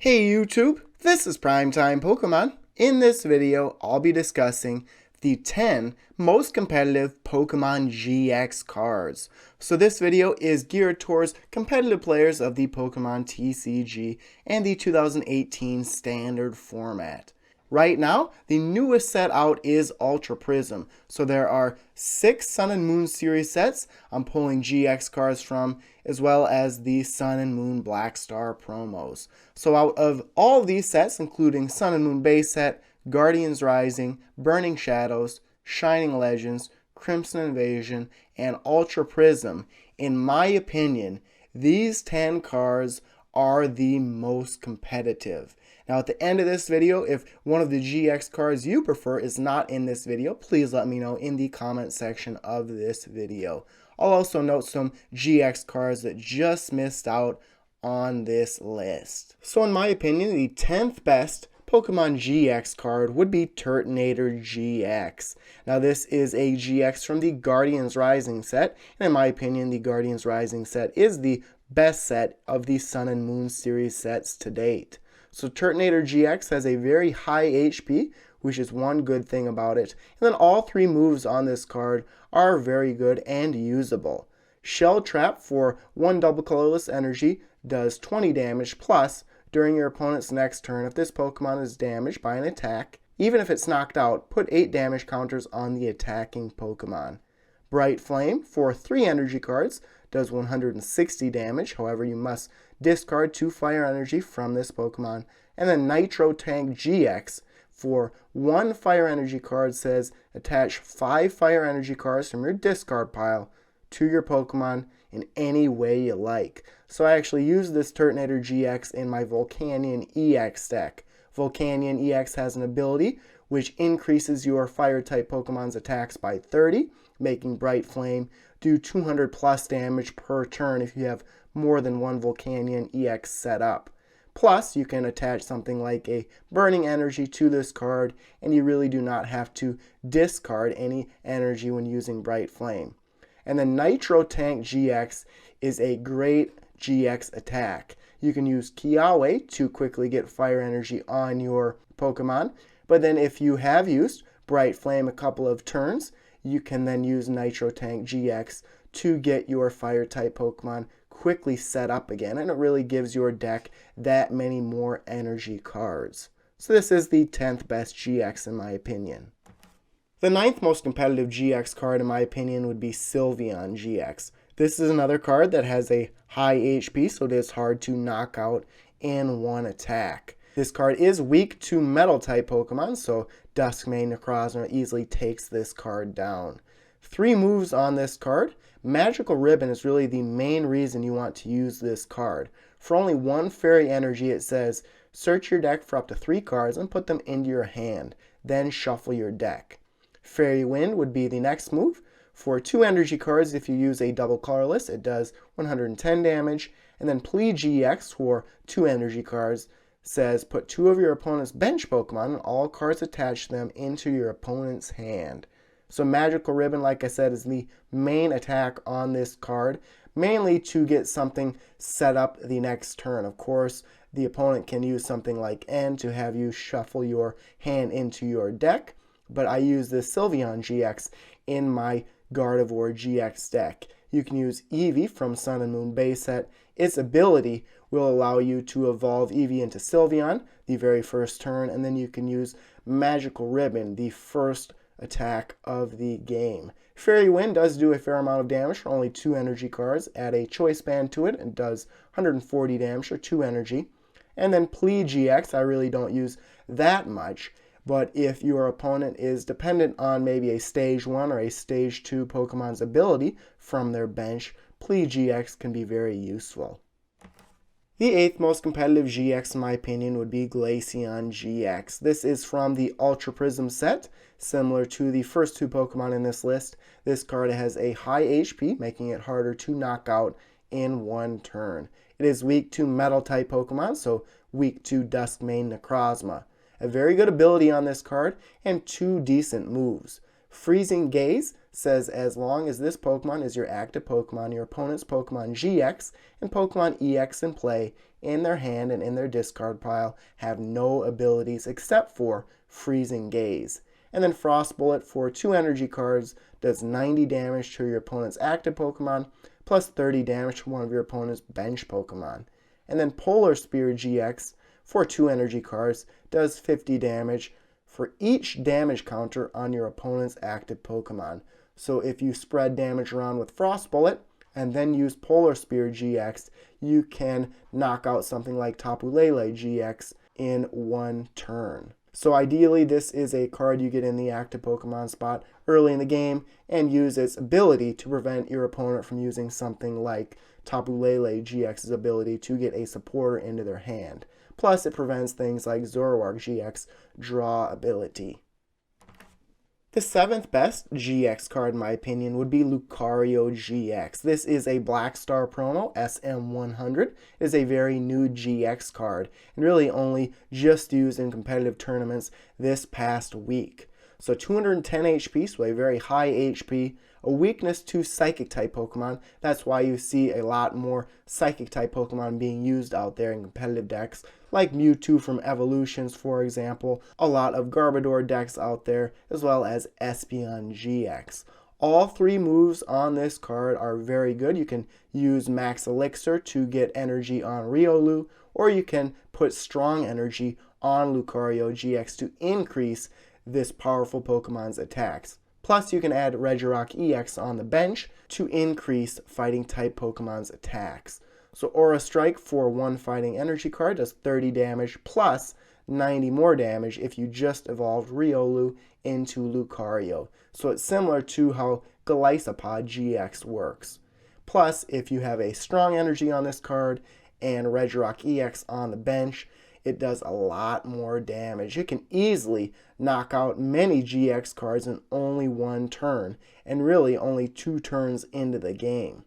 Hey YouTube, this is PrimetimePokemon. In this video, I'll be discussing the 10 most competitive Pokemon GX cards. So this video is geared towards competitive players of the Pokemon TCG and the 2018 standard format. Right now, the newest set out is Ultra Prism. So there are 6 Sun and Moon series sets I'm pulling GX cards from, as well as the Sun and Moon Black Star promos. So out of all of these sets, including Sun and Moon base set, Guardians Rising, Burning Shadows, Shining Legends, Crimson Invasion, and Ultra Prism, in my opinion, these 10 cards are the most competitive. Now at the end of this video, if one of the GX cards you prefer is not in this video, please let me know in the comment section of this video. I'll also note some GX cards that just missed out on this list. So in my opinion, the 10th best Pokemon GX card would be Turtonator GX. Now this is a GX from the Guardians Rising set, and in my opinion, the Guardians Rising set is the best set of the Sun and Moon series sets to date. So Turtonator GX has a very high HP, which is one good thing about it. And then all 3 moves on this card are very good and usable. Shell Trap for 1 double colorless energy does 20 damage plus during your opponent's next turn if this Pokemon is damaged by an attack. Even if it's knocked out, put 8 damage counters on the attacking Pokemon. Bright Flame for 3 energy cards does 160 damage, however you must discard 2 fire energy from this Pokemon. And then Nitro Tank GX for 1 fire energy card says attach 5 fire energy cards from your discard pile to your Pokemon in any way you like. So I actually use this Turtonator GX in my Volcanion EX deck. Volcanion EX has an ability which increases your fire type Pokemon's attacks by 30, making Bright Flame do 200 plus damage per turn if you have more than 1 Volcanion EX set up. Plus, you can attach something like a Burning Energy to this card, and you really do not have to discard any energy when using Bright Flame. And then Nitro Tank GX is a great GX attack. You can use Kiawe to quickly get fire energy on your Pokemon, but then if you have used Bright Flame a couple of turns, you can then use Nitro Tank GX to get your fire type Pokemon quickly set up again, and it really gives your deck that many more energy cards. So this is the 10th best GX in my opinion. The 9th most competitive GX card in my opinion would be Sylveon GX. This is another card that has a high HP, so it is hard to knock out in one attack. This card is weak to metal type Pokemon, so Dusk Necrozma easily takes this card down. 3 moves on this card. Magical Ribbon is really the main reason you want to use this card. For only 1 fairy energy, it says search your deck for up to 3 cards and put them into your hand, then shuffle your deck. Fairy Wind would be the next move. For 2 energy cards, if you use a double colorless, it does 110 damage. And then Plea GX for 2 energy cards says put 2 of your opponent's bench Pokemon and all cards attach them into your opponent's hand. So Magical Ribbon, like I said, is the main attack on this card, mainly to get something set up the next turn. Of course, the opponent can use something like End to have you shuffle your hand into your deck, but I use this Sylveon GX in my Gardevoir GX deck. You can use Eevee from Sun and Moon base set. Its ability will allow you to evolve Eevee into Sylveon the very first turn, and then you can use Magical Ribbon the first attack of the game. Fairy Wind does do a fair amount of damage for only 2 energy cards. Add a Choice Band to it and does 140 damage for 2 energy. And then Plea GX, I really don't use that much, but if your opponent is dependent on maybe a Stage 1 or a Stage 2 Pokemon's ability from their bench, Plea GX can be very useful. The 8th most competitive GX in my opinion would be Glaceon GX. This is from the Ultra Prism set, similar to the first 2 Pokemon in this list. This card has a high HP, making it harder to knock out in one turn. It is weak to metal type Pokemon, so weak to Dusk Necrozma. A very good ability on this card and 2 decent moves. Freezing Gaze says as long as this Pokemon is your active Pokemon, your opponent's Pokemon GX and Pokemon EX in play in their hand and in their discard pile have no abilities except for Freezing Gaze. And then Frost Bullet for 2 energy cards does 90 damage to your opponent's active Pokemon plus 30 damage to one of your opponent's bench Pokemon. And then Polar Spear GX for 2 energy cards does 50 damage for each damage counter on your opponent's active Pokemon. So if you spread damage around with Frost Bullet and then use Polar Spear GX, you can knock out something like Tapu Lele GX in one turn. So ideally, this is a card you get in the active Pokemon spot early in the game and use its ability to prevent your opponent from using something like Tapu Lele GX's ability to get a supporter into their hand. Plus, it prevents things like Zoroark GX draw ability. The 7th best GX card, in my opinion, would be Lucario GX. This is a Black Star promo, SM100. It is a very new GX card, and really only just used in competitive tournaments this past week. So 210 HP, so a very high HP, a weakness to Psychic-type Pokemon. That's why you see a lot more Psychic-type Pokemon being used out there in competitive decks, like Mewtwo from Evolutions, for example, a lot of Gardevoir decks out there, as well as Espeon GX. All 3 moves on this card are very good. You can use Max Elixir to get energy on Riolu, or you can put Strong Energy on Lucario GX to increase this powerful Pokemon's attacks. Plus, you can add Regirock EX on the bench to increase Fighting-type Pokemon's attacks. So Aura Strike for 1 Fighting Energy card does 30 damage plus 90 more damage if you just evolved Riolu into Lucario. So it's similar to how Glaceon GX works. Plus, if you have a Strong Energy on this card and Regirock EX on the bench, it does a lot more damage. It can easily knock out many GX cards in only 1 turn, and really only 2 turns into the game.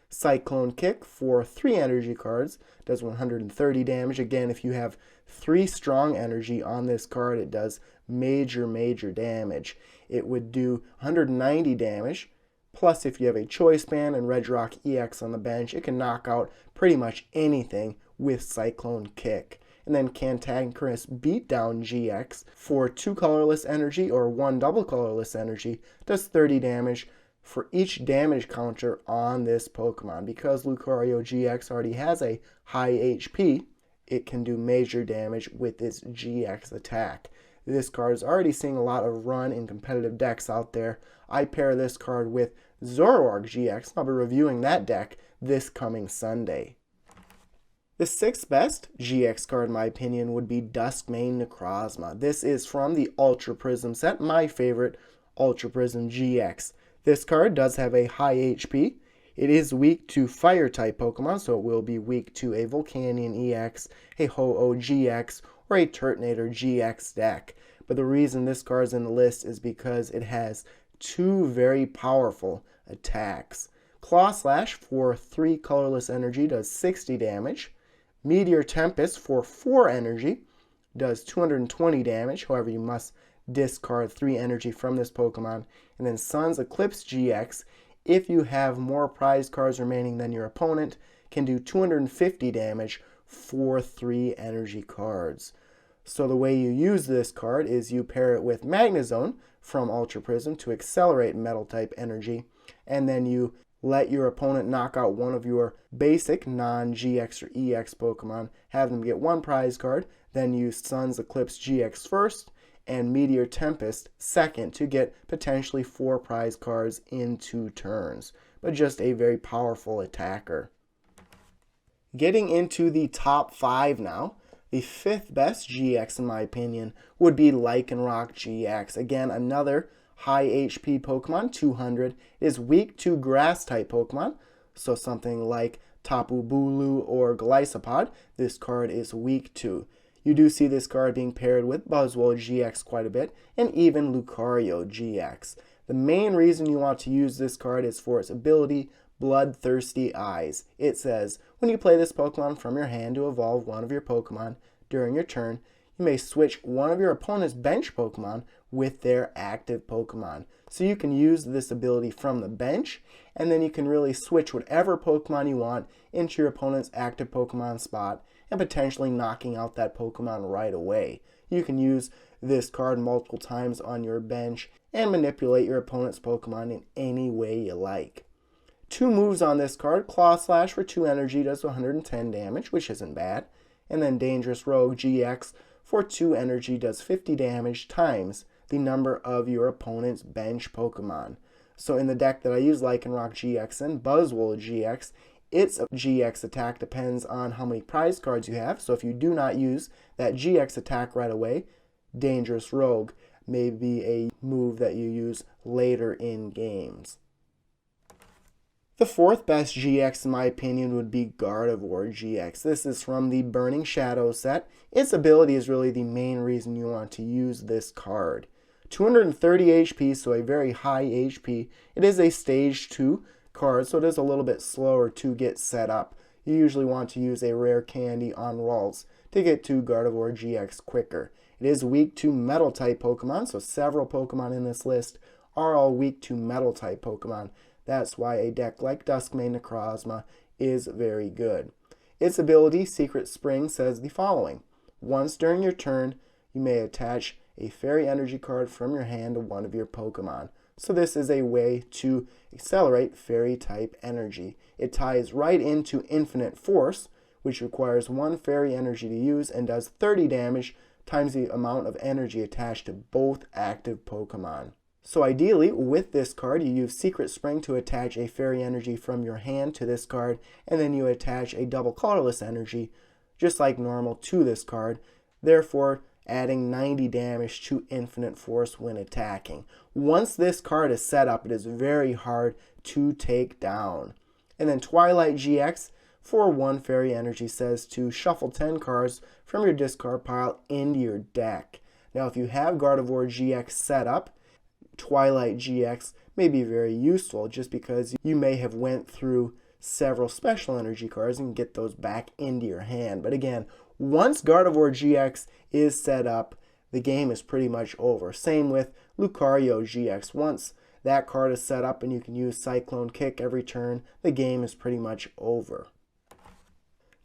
Cyclone Kick for 3 energy cards does 130 damage. Again, if you have 3 Strong Energy on this card, it does major damage. It would do 190 damage. Plus, if you have a Choice Band and Regirock EX on the bench, it can knock out pretty much anything with Cyclone Kick. And then Cantankerous Beatdown GX for 2 colorless energy or 1 double colorless energy does 30 damage for each damage counter on this Pokemon. Because Lucario GX already has a high HP, it can do major damage with its GX attack. This card is already seeing a lot of run in competitive decks out there. I pair this card with Zoroark GX. I'll be reviewing that deck this coming Sunday. The 6th best GX card, in my opinion, would be Dusk main Necrozma. This is from the Ultra Prism set, my favorite Ultra Prism GX. This card does have a high HP. It is weak to Fire-type Pokemon, so it will be weak to a Volcanion EX, a Ho-Oh GX, or a Turtonator GX deck. But the reason this card is in the list is because it has 2 very powerful attacks. Claw Slash for 3 colorless energy does 60 damage. Meteor Tempest for 4 energy does 220 damage. However, you must discard 3 energy from this Pokemon. And then Sun's Eclipse GX, if you have more prize cards remaining than your opponent, can do 250 damage for 3 energy cards. So the way you use this card is you pair it with Magnezone from Ultra Prism to accelerate Metal-type energy, and then you let your opponent knock out one of your basic non-GX or EX Pokemon, have them get 1 prize card, then use Sun's Eclipse GX first, and Meteor Tempest second to get potentially 4 prize cards in 2 turns. But just a very powerful attacker. Getting into the top 5 now, the 5th best GX in my opinion would be Lycanroc GX. Again, another high HP Pokemon, 200. It is weak to Grass-type Pokemon, so something like Tapu Bulu or Glaceon, this card is weak to. You do see this card being paired with Buzzwole GX quite a bit, and even Lucario GX. The main reason you want to use this card is for its ability, Bloodthirsty Eyes. It says, when you play this Pokemon from your hand to evolve one of your Pokemon during your turn, you may switch one of your opponent's bench Pokemon with their active Pokemon. So you can use this ability from the bench, and then you can really switch whatever Pokemon you want into your opponent's active Pokemon spot and potentially knocking out that Pokemon right away. You can use this card multiple times on your bench and manipulate your opponent's Pokemon in any way you like. 2 moves on this card. Claw Slash for 2 energy does 110 damage, which isn't bad. And then Dangerous Rogue GX for 2 energy does 50 damage times the number of your opponent's bench Pokemon. So in the deck that I use, Lycanroc GX and Buzzwole GX, its GX attack depends on how many prize cards you have. So if you do not use that GX attack right away, Dangerous Rogue may be a move that you use later in games. The 4th best GX in my opinion would be Gardevoir GX. This is from the Burning Shadows set. Its ability is really the main reason you want to use this card. 230 HP, so a very high HP. It is a stage 2 card, so it is a little bit slower to get set up. You usually want to use a rare candy on Ralts to get to Gardevoir GX quicker. It is weak to metal type Pokemon, so several Pokemon in this list are all weak to metal type Pokemon. That's why a deck like Dusk Necrozma is very good. Its ability, Secret Spring, says the following. Once during your turn, you may attach a Fairy Energy card from your hand to one of your Pokemon. So this is a way to accelerate Fairy type energy. It ties right into Infinite Force, which requires 1 Fairy Energy to use and does 30 damage times the amount of energy attached to both active Pokemon. So ideally, with this card, you use Secret Spring to attach a Fairy Energy from your hand to this card, and then you attach a double colorless energy, just like normal, to this card, therefore adding 90 damage to Infinite Force when attacking. Once this card is set up, it is very hard to take down. And then Twilight GX, for 1 Fairy Energy, says to shuffle 10 cards from your discard pile into your deck. Now, if you have Gardevoir GX set up, Twilight GX may be very useful just because you may have went through several special energy cards and get those back into your hand. But again, once Gardevoir GX is set up, the game is pretty much over. Same with Lucario GX. Once that card is set up and you can use Cyclone Kick every turn, the game is pretty much over.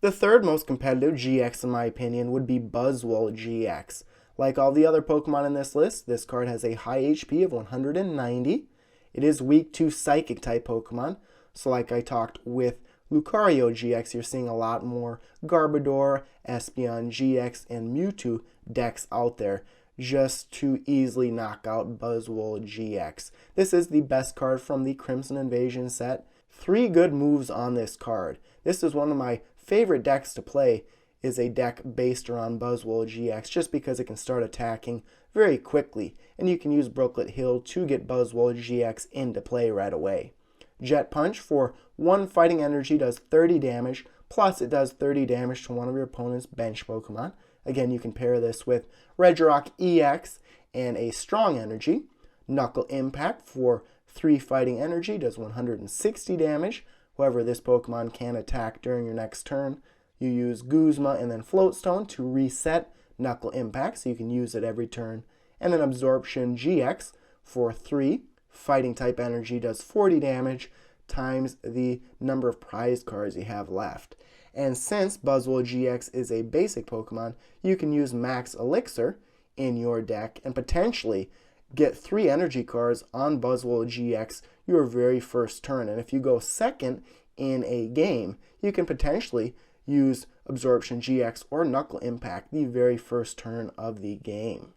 The 3rd most competitive GX in my opinion would be Buzzwole GX. Like all the other Pokemon in this list, this card has a high HP of 190. It is weak to Psychic type Pokemon. So like I talked with Lucario GX, you're seeing a lot more Gardevoir, Espeon GX, and Mewtwo decks out there just to easily knock out Buzzwole GX. This is the best card from the Crimson Invasion set. 3 good moves on this card. This is one of my favorite decks to play, is a deck based around Buzzwole GX just because it can start attacking very quickly, and you can use Brooklet Hill to get Buzzwole GX into play right away. Jet Punch for 1 fighting energy does 30 damage, plus it does 30 damage to one of your opponent's bench Pokemon. Again, you can pair this with Regirock EX and a strong energy. Knuckle Impact for 3 fighting energy does 160 damage. However, this Pokemon can attack during your next turn. You use Guzma and then Floatstone to reset Knuckle Impact, so you can use it every turn. And then Absorption GX for 3 fighting type energy does 40 damage times the number of prize cards you have left. And since Buzzwole GX is a basic Pokemon, you can use Max Elixir in your deck and potentially get 3 energy cards on Buzzwole GX your very first turn. And if you go second in a game, you can potentially use Absorption GX or Knuckle Impact the very first turn of the game.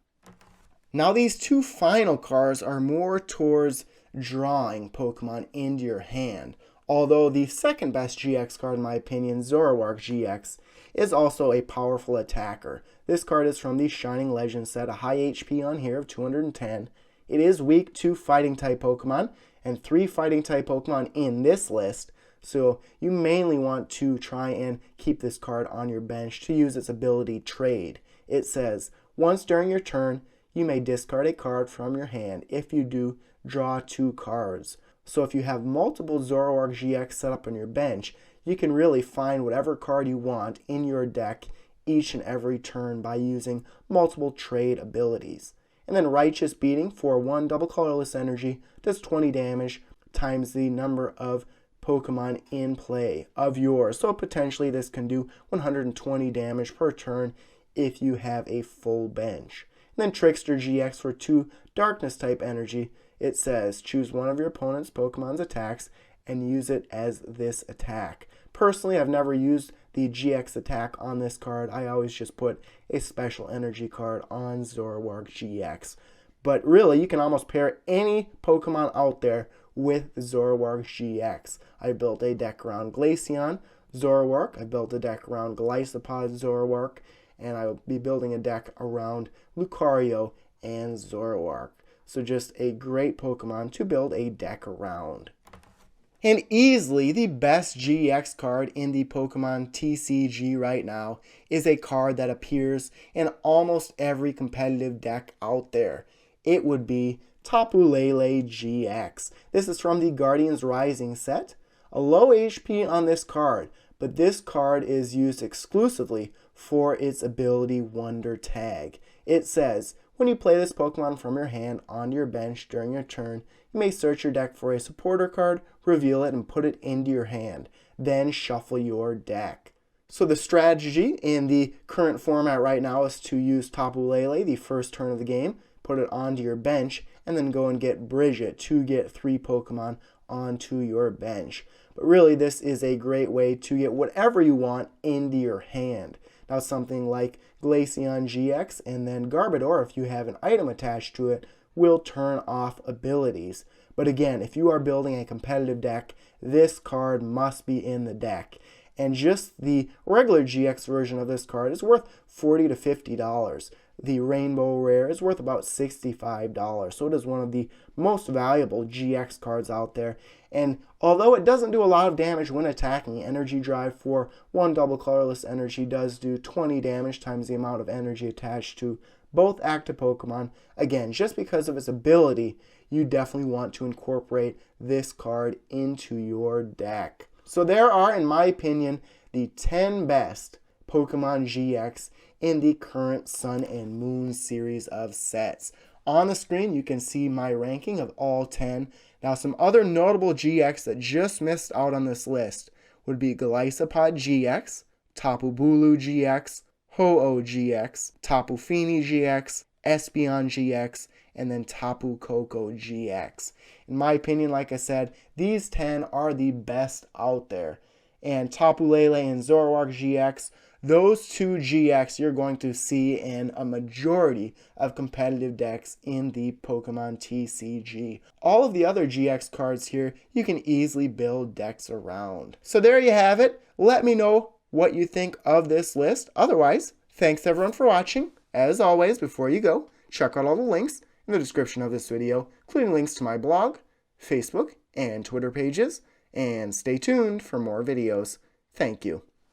Now these 2 final cards are more towards drawing Pokemon into your hand, although the second best GX card in my opinion, Zoroark GX, is also a powerful attacker. This card is from the Shining Legends set, a high HP on here of 210. It is weak to fighting type Pokemon and 3 fighting type Pokemon in this list. So you mainly want to try and keep this card on your bench to use its ability Trade. It says, once during your turn, you may discard a card from your hand. If you do, draw 2 cards. So if you have multiple Zoroark GX set up on your bench, you can really find whatever card you want in your deck each and every turn by using multiple trade abilities. And then Righteous Beating for 1 double colorless energy does 20 damage times the number of Pokemon in play of yours. So potentially this can do 120 damage per turn if you have a full bench. And then Trickster GX for 2 darkness type energy. It says choose one of your opponent's Pokemon's attacks and use it as this attack. Personally, I've never used the GX attack on this card. I always just put a special energy card on Zoroark GX. But really, you can almost pair any Pokemon out there with Zoroark GX. I built a deck around Glaceon Zoroark. I built a deck around Glaceopod Zoroark. And I will be building a deck around Lucario and Zoroark. So just a great Pokemon to build a deck around. And easily the best GX card in the Pokemon TCG right now is a card that appears in almost every competitive deck out there. It would be Tapu Lele GX. This is from the Guardians Rising set. A low HP on this card, but this card is used exclusively for its ability Wonder Tag. It says, when you play this Pokemon from your hand onto your bench during your turn, you may search your deck for a supporter card, reveal it, and put it into your hand. Then shuffle your deck. So the strategy in the current format right now is to use Tapu Lele the first turn of the game, put it onto your bench, and then go and get Bridget to get 3 Pokemon onto your bench. But really, this is a great way to get whatever you want into your hand. Now, something like Glaceon GX and then Gardevoir, if you have an item attached to it, will turn off abilities. But again, if you are building a competitive deck, this card must be in the deck. And just the regular GX version of this card is worth $40 to $50. The Rainbow Rare is worth about $65. So it is one of the most valuable GX cards out there. And although it doesn't do a lot of damage when attacking, Energy Drive for 1 double colorless energy does do 20 damage times the amount of energy attached to both active Pokemon. Again, just because of its ability, you definitely want to incorporate this card into your deck. So there are, in my opinion, the 10 best Pokemon GX in the current Sun and Moon series of sets. On the screen, you can see my ranking of all 10. Now, some other notable GX that just missed out on this list would be Glaceopod GX, Tapu Lele GX, Ho-Oh GX, Tapu Fini GX, Espeon GX, and then Tapu Koko GX. In my opinion, like I said, these 10 are the best out there. And Tapu Lele and Zoroark GX, those 2 GX you're going to see in a majority of competitive decks in the Pokemon TCG. All of the other GX cards here, you can easily build decks around. So there you have it. Let me know what you think of this list. Otherwise, thanks everyone for watching. As always, before you go, check out all the links in the description of this video, including links to my blog, Facebook, and Twitter pages. And stay tuned for more videos. Thank you.